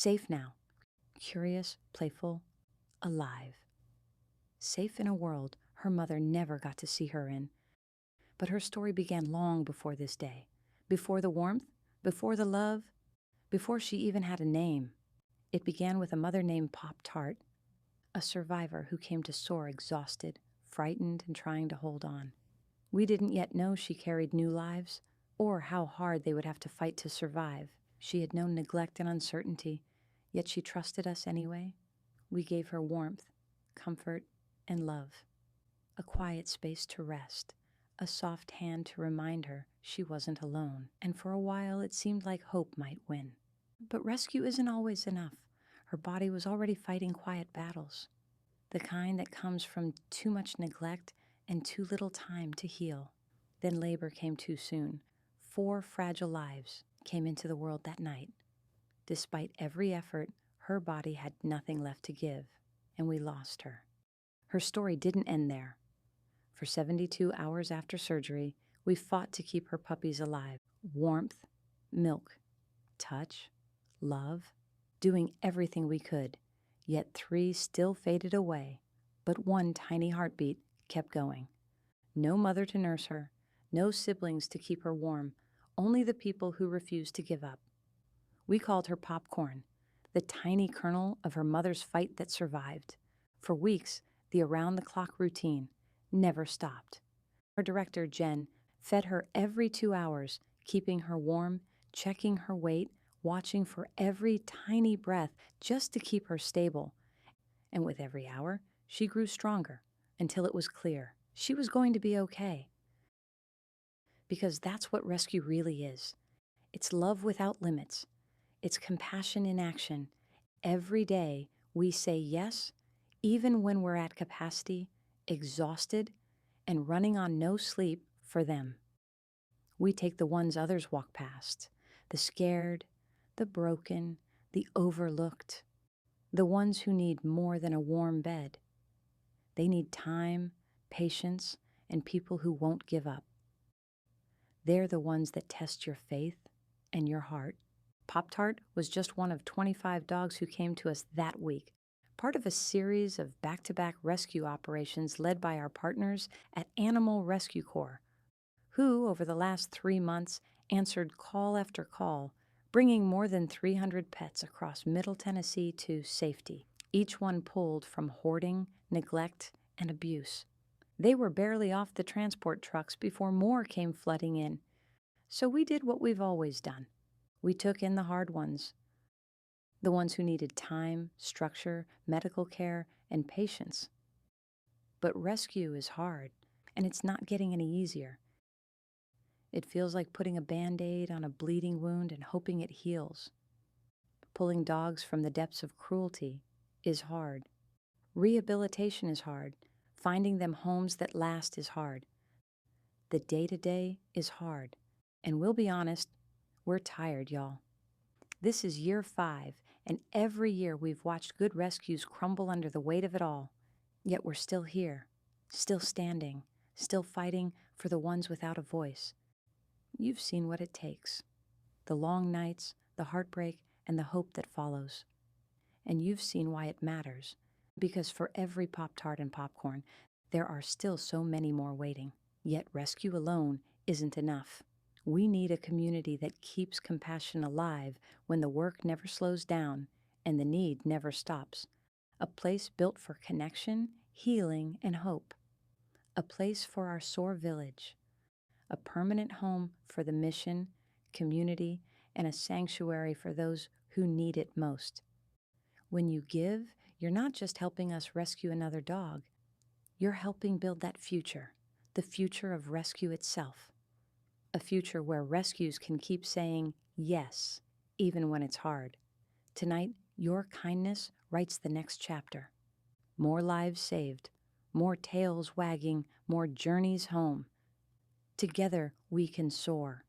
Safe now, curious, playful, alive. Safe in a world her mother never got to see her in. But her story began long before this day, before the warmth, before the love, before she even had a name. It began with a mother named Pop-Tart, a survivor who came to SOAR exhausted, frightened, and trying to hold on. We didn't yet know she carried new lives, or how hard they would have to fight to survive. She had known neglect and uncertainty, yet she trusted us anyway. We gave her warmth, comfort, and love, a quiet space to rest, a soft hand to remind her she wasn't alone, and for a while it seemed like hope might win. But rescue isn't always enough. Her body was already fighting quiet battles, the kind that comes from too much neglect and too little time to heal. Then labor came too soon. 4 fragile lives came into the world that night. Despite every effort, her body had nothing left to give, and we lost her. Her story didn't end there. For 72 hours after surgery, we fought to keep her puppies alive. Warmth, milk, touch, love, doing everything we could. Yet 3 still faded away, but 1 tiny heartbeat kept going. No mother to nurse her, no siblings to keep her warm, only the people who refused to give up. We called her Popcorn, the tiny kernel of her mother's fight that survived. For weeks, the around-the-clock routine never stopped. Our director, Jen, fed her every 2 hours, keeping her warm, checking her weight, watching for every tiny breath just to keep her stable. And with every hour, she grew stronger until it was clear she was going to be okay. Because that's what rescue really is. It's love without limits. It's compassion in action. Every day we say yes, even when we're at capacity, exhausted, and running on no sleep for them. We take the ones others walk past, the scared, the broken, the overlooked, the ones who need more than a warm bed. They need time, patience, and people who won't give up. They're the ones that test your faith and your heart. Pop-Tart was just one of 25 dogs who came to us that week, part of a series of back-to-back rescue operations led by our partners at Animal Rescue Corps, who, over the last 3 months, answered call after call, bringing more than 300 pets across Middle Tennessee to safety, each one pulled from hoarding, neglect, and abuse. They were barely off the transport trucks before more came flooding in. So we did what we've always done. We took in the hard ones, the ones who needed time, structure, medical care, and patience. But rescue is hard, and it's not getting any easier. It feels like putting a Band-Aid on a bleeding wound and hoping it heals. Pulling dogs from the depths of cruelty is hard. Rehabilitation is hard. Finding them homes that last is hard. The day-to-day is hard. And we'll be honest, we're tired, y'all. This is year 5, and every year we've watched good rescues crumble under the weight of it all. Yet we're still here, still standing, still fighting for the ones without a voice. You've seen what it takes. The long nights, the heartbreak, and the hope that follows. And you've seen why it matters. Because for every Pop-Tart and Popcorn, there are still so many more waiting. Yet rescue alone isn't enough. We need a community that keeps compassion alive when the work never slows down and the need never stops. A place built for connection, healing, and hope. A place for our SOAR village. A permanent home for the mission, community, and a sanctuary for those who need it most. When you give, you're not just helping us rescue another dog. You're helping build that future, the future of rescue itself. A future where rescues can keep saying yes, even when it's hard. Tonight, your kindness writes the next chapter. More lives saved, more tails wagging, more journeys home. Together, we can soar.